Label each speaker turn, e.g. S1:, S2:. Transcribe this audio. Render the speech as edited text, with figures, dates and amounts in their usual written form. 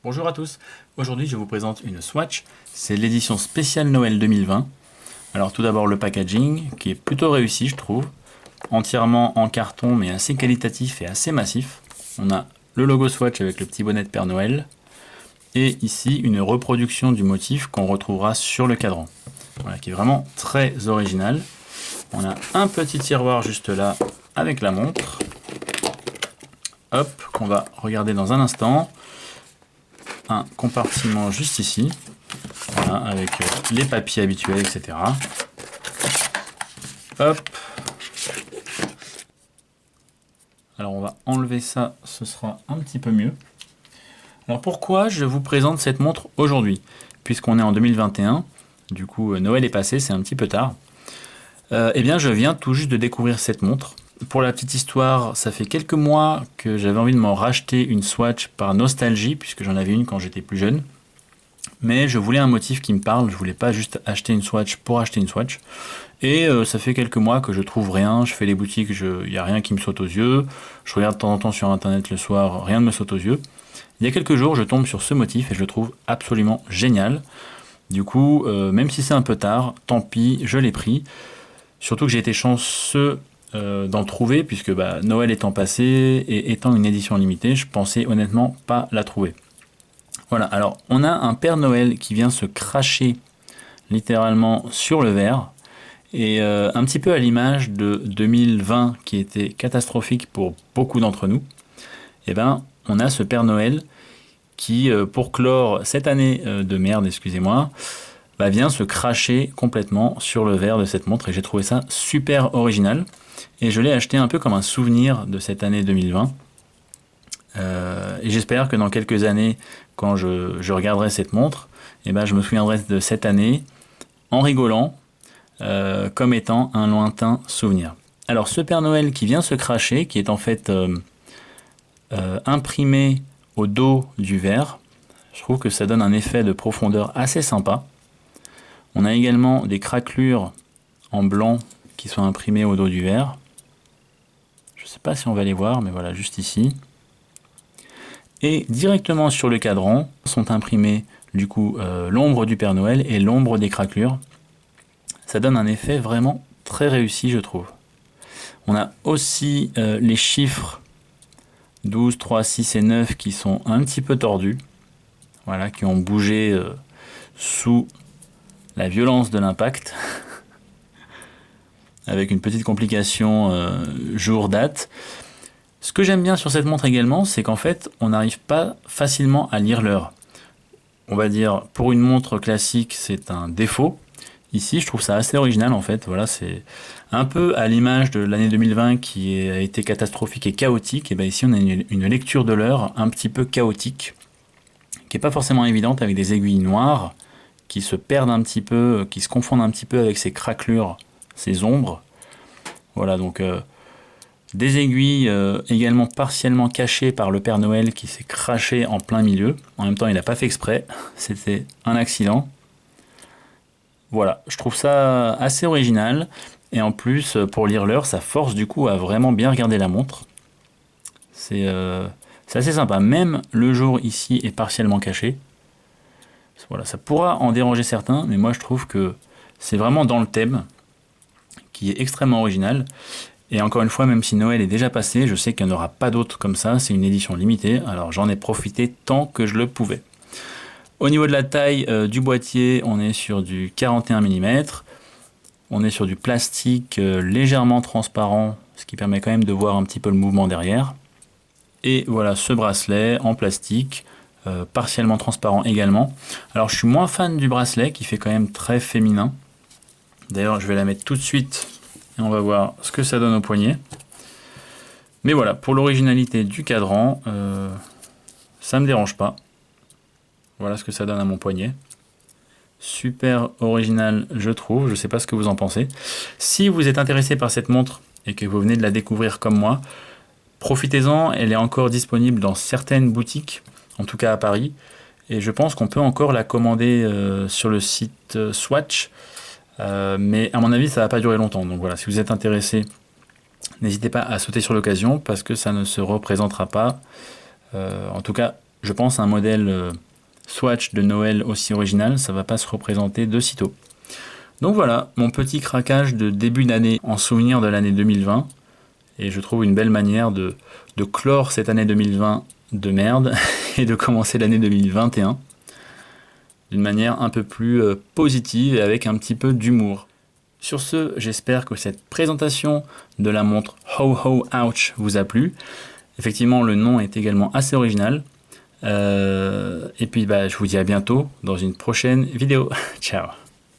S1: Bonjour à tous, aujourd'hui je vous présente une Swatch, c'est l'édition spéciale Noël 2020. Alors tout d'abord le packaging qui est plutôt réussi je trouve, entièrement en carton mais assez qualitatif et assez massif. On a le logo Swatch avec le petit bonnet de Père Noël et ici une reproduction du motif qu'on retrouvera sur le cadran. Voilà, qui est vraiment très original. On a un petit tiroir juste là avec la montre. Hop, qu'on va regarder dans un instant. Un compartiment juste ici, voilà, avec les papiers habituels, etc. Hop. Alors on va enlever ça, ce sera un petit peu mieux. Alors pourquoi je vous présente cette montre aujourd'hui? Puisqu'on est en 2021, du coup Noël est passé, c'est un petit peu tard. Eh bien je viens tout juste de découvrir cette montre. Pour la petite histoire, ça fait quelques mois que j'avais envie de m'en racheter une Swatch par nostalgie, puisque j'en avais une quand j'étais plus jeune. Mais je voulais un motif qui me parle, je voulais pas juste acheter une Swatch pour acheter une Swatch. Et ça fait quelques mois que je trouve rien, je fais les boutiques, il n'y a rien qui me saute aux yeux. Je regarde de temps en temps sur internet le soir, rien ne me saute aux yeux. Il y a quelques jours, je tombe sur ce motif et je le trouve absolument génial. Du coup, même si c'est un peu tard, tant pis, je l'ai pris. Surtout que j'ai été chanceux d'en trouver, puisque Noël étant passé et étant une édition limitée, je pensais honnêtement pas la trouver. Voilà, alors on a un Père Noël qui vient se cracher littéralement sur le verre, et un petit peu à l'image de 2020 qui était catastrophique pour beaucoup d'entre nous, et ben on a ce Père Noël qui, pour clore cette année de merde, excusez-moi, vient se cracher complètement sur le verre de cette montre, et j'ai trouvé ça super original. Et je l'ai acheté un peu comme un souvenir de cette année 2020. Et j'espère que dans quelques années, quand je regarderai cette montre, je me souviendrai de cette année en rigolant, comme étant un lointain souvenir. Alors ce Père Noël qui vient se cracher, qui est en fait imprimé au dos du verre, je trouve que ça donne un effet de profondeur assez sympa. On a également des craquelures en blanc qui sont imprimées au dos du verre. Je ne sais pas si on va les voir, mais voilà, juste ici. Et directement sur le cadran sont imprimés du coup l'ombre du Père Noël et l'ombre des craquelures. Ça donne un effet vraiment très réussi, je trouve. On a aussi les chiffres 12, 3, 6 et 9 qui sont un petit peu tordus. Voilà, qui ont bougé sous la violence de l'impact. Avec une petite complication jour-date. Ce que j'aime bien sur cette montre également, c'est qu'en fait, on n'arrive pas facilement à lire l'heure. On va dire, pour une montre classique, c'est un défaut. Ici, je trouve ça assez original en fait. Voilà, c'est un peu à l'image de l'année 2020 qui a été catastrophique et chaotique. Et bien ici, on a une lecture de l'heure un petit peu chaotique, qui n'est pas forcément évidente, avec des aiguilles noires qui se perdent un petit peu, qui se confondent un petit peu avec ces craquelures, ces ombres. Voilà, donc des aiguilles également partiellement cachées par le Père Noël qui s'est craché en plein milieu. En même temps, il n'a pas fait exprès, c'était un accident. Voilà, je trouve ça assez original. Et en plus, pour lire l'heure, ça force du coup à vraiment bien regarder la montre. C'est assez sympa. Même le jour ici est partiellement caché. Voilà, ça pourra en déranger certains, mais moi je trouve que c'est vraiment dans le thème, qui est extrêmement original. Et encore une fois, même si Noël est déjà passé, je sais qu'il n'y en aura pas d'autres comme ça, c'est une édition limitée, alors j'en ai profité tant que je le pouvais. Au niveau de la taille du boîtier, on est sur du 41 mm, on est sur du plastique légèrement transparent, ce qui permet quand même de voir un petit peu le mouvement derrière. Et voilà ce bracelet en plastique, partiellement transparent également. Alors je suis moins fan du bracelet qui fait quand même très féminin. D'ailleurs je vais la mettre tout de suite et on va voir ce que ça donne au poignet. Mais voilà, pour l'originalité du cadran, ça me dérange pas. Voilà ce que ça donne à mon poignet. Super original, je trouve. Je sais pas ce que vous en pensez. Si vous êtes intéressé par cette montre et que vous venez de la découvrir comme moi, profitez-en. Elle est encore disponible dans certaines boutiques, en tout cas à Paris. Et je pense qu'on peut encore la commander sur le site Swatch. Mais à mon avis, ça va pas durer longtemps. Donc voilà, si vous êtes intéressé, n'hésitez pas à sauter sur l'occasion parce que ça ne se représentera pas. En tout cas, je pense, un modèle Swatch de Noël aussi original, ça va pas se représenter de sitôt. Donc voilà, mon petit craquage de début d'année en souvenir de l'année 2020. Et je trouve une belle manière de clore cette année 2020 de merde et de commencer l'année 2021 d'une manière un peu plus positive et avec un petit peu d'humour. Sur ce, j'espère que cette présentation de la montre Ho Ho Ouch vous a plu. Effectivement, le nom est également assez original. Et puis, je vous dis à bientôt dans une prochaine vidéo. Ciao!